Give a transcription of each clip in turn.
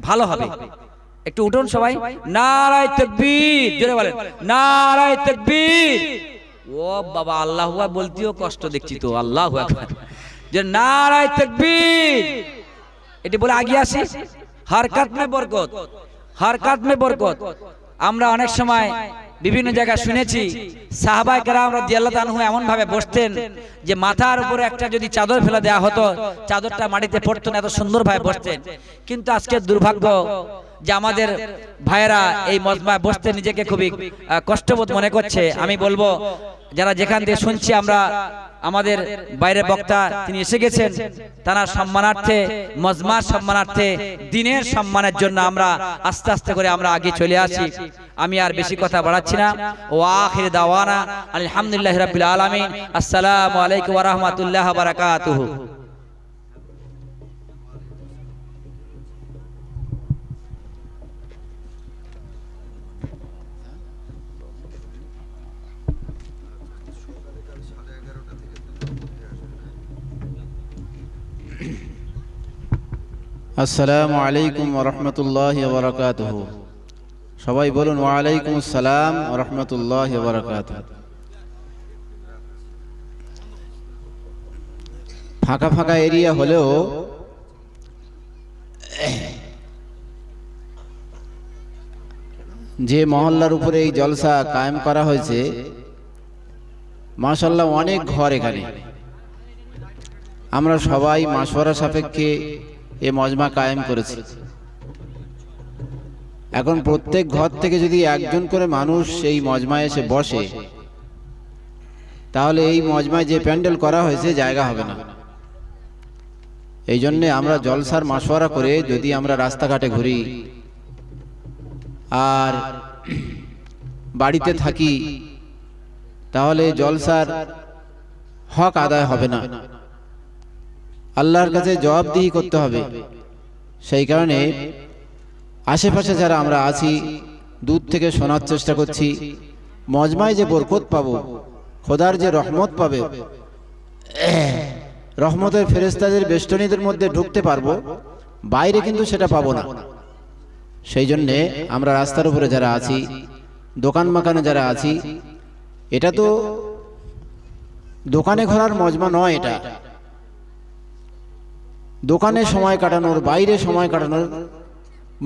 ভালো হবে। একটু উঠুন সবাই, নারায়ে তাকবীর, জোরে বলেন নারায়ে তাকবীর। ও বাবা, আল্লাহু আকবার বলতেও কষ্ট দেখছি তো, আল্লাহু আকবার, যে নারায়ে তাকবীর এটি বলে আগে আসি। হরকত মে বরকত, হরকত মে বরকত। আমরা অনেক সময় বিভিন্ন জায়গায় শুনেছি সাহাবায়ে কেরাম রাদিয়াল্লাহু তাআলা আনহু এমন ভাবে বসতেন যে মাথার উপরে একটা যদি চাদর ফেলে দেওয়া হতো চাদরটা মাটিতে পড়তো না, এত সুন্দর ভাবে বসতেন। কিন্তু আজকে দুর্ভাগ্য যে আমাদের ভাইয়েরা এই মজমায় বসতে নিজেকে খুবই কষ্টবোধ মনে করছে। আমি বলবো যারা যেখান থেকে শুনছি আমরা, আমাদের বাইরের বক্তা তিনি এসে গেছেন, তার সম্মানার্থে, মজমার সম্মানার্থে, দ্বীনের সম্মানের জন্য আমরা আস্তে আস্তে করে আমরা আগে চলে আসি। আমি আর বেশি কথা বাড়াচ্ছি না। ওয়া আখির দাওয়ানা আলহামদুলিল্লাহি রাব্বিল আলামিন। আসসালামু আলাইকুম ওয়া রাহমাতুল্লাহি ওয়া বারাকাতুহু। আসসালামু আলাইকুম ওয়া রাহমাতুল্লাহি ওয়া বারাকাতুহু। সবাই বলুন ওয়া আলাইকুম আসসালাম ওয়া রাহমাতুল্লাহি ওয়া বারাকাতুহু। ফাঁকা ফাঁকা এরিয়া হলেও যে মহল্লার উপরে এই জলসা কায়েম করা হয়েছে, মাশাআল্লাহ অনেক ঘর এখানে। আমরা সবাই মাশওয়ারা সাপেক্ষে এ মজমা কায়েম করেছি। এখন প্রত্যেক ঘর থেকে যদি একজন করে মানুষ এই মজমায় এসে বসে, তাহলে এই মজমায় যে প্যান্ডেল করা হয়েছে জায়গা হবে না। এই জন্যে আমরা জলসার মাশওয়ারা করে যদি আমরা রাস্তাঘাটে ঘুরি আর বাড়িতে থাকি, তাহলে জলসার হক আদায় হবে না, আল্লাহর কাছে জবাবদিহি করতে হবে। সেই কারণে আশেপাশে যারা আমরা আছি দূর থেকে শোনার চেষ্টা করছি, মজমায় যে বরকত পাবো, খোদার যে রহমত পাবে, রহমতের ফেরেশতাদের বেষ্টনীদের মধ্যে ঢুকতে পারবো, বাইরে কিন্তু সেটা পাবো না। সেই জন্যে আমরা রাস্তার উপরে যারা আছি, দোকান মাকানে যারা আছি, এটা তো দোকানে ঘোরার মজমা নয়, এটা দোকানে সময় কাটানোর, বাইরে সময় কাটানোর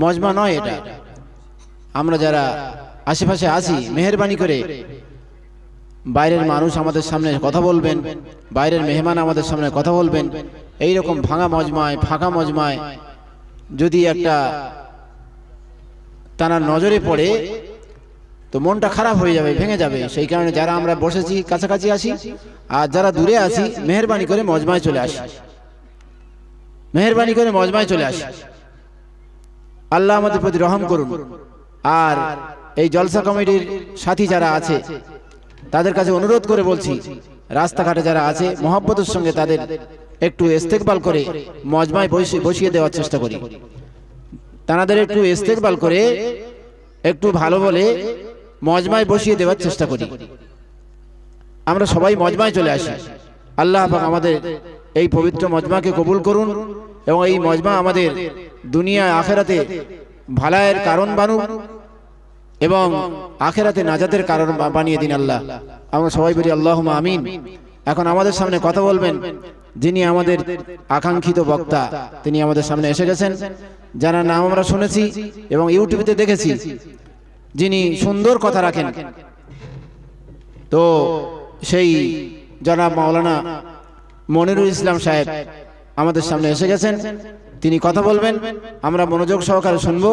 মজমা নয় এটা। আমরা যারা আশেপাশে আছি, মেহেরবানি করে বাইরের মানুষ আমাদের সামনে কথা বলবেন, বাইরের মেহমান আমাদের সামনে কথা বলবেন। এই রকম ভাঙা মজমায়, ফাঁকা মজমায় যদি একটা তার নজরে পড়ে তো মনটা খারাপ হয়ে যাবে, ভেঙে যাবে। সেই কারণে যারা আমরা বসেছি কাছাকাছি আসি, আর যারা দূরে আছি মেহেরবানি করে মজমায় চলে আসি, মেহেরবানি করে মজমায় চলে আসি। আল্লাহ আমাদের প্রতি রহম করুন। আর এই জলসা কমিটির সাথী যারা আছে তাদের কাছে অনুরোধ করে বলছি, রাস্তাঘাটে যারা আছে মহব্বতের সঙ্গে তাদের একটু ইস্তেকবাল করে মজমায় বসিয়ে দেওয়ার চেষ্টা করি। তাদের একটু ইস্তেকবাল করে একটু ভালো বলে মজমায় বসিয়ে দেওয়ার চেষ্টা করি। আমরা সবাই মজমায় চলে আসি। আল্লাহ পাক আমাদের এই পবিত্র মজমাকে কবুল করুন এবং এই মজমা আমাদের দুনিয়া আখেরাতে ভালায়ের কারণ বানুক এবং আখেরাতে নাজাতের কারণ বানিয়ে দিন আল্লাহ। আমরা সবাই বলি আল্লাহুম্মা আমিন। এখন আমাদের সামনে কথা বলবেন যিনি আমাদের আকাঙ্ক্ষিত বক্তা, তিনি আমাদের সামনে এসে গেছেন, যার নাম আমরা শুনেছি এবং ইউটিউবে দেখেছি, যিনি সুন্দর কথা রাখেন। তো সেই জনাব মাওলানা মনিরুল ইসলাম সাহেব আমাদের সামনে এসে গেছেন, তিনি কথা বলবেন। আমরা মনোযোগ সহকারে শুনবো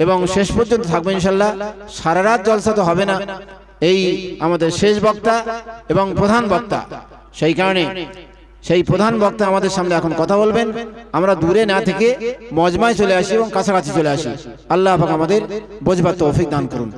এবং শেষ পর্যন্ত থাকবো ইনশাল্লাহ। সারা রাত জলসা তো হবে না, এই আমাদের শেষ বক্তা এবং প্রধান বক্তা। সেই কারণে সেই প্রধান বক্তা আমাদের সামনে এখন কথা বলবেন। আমরা দূরে না থেকে মজমায় চলে আসি এবং কাছাকাছি চলে আসি। আল্লাহ পাক আমাদের বোঝবার তৌফিক দান করুন।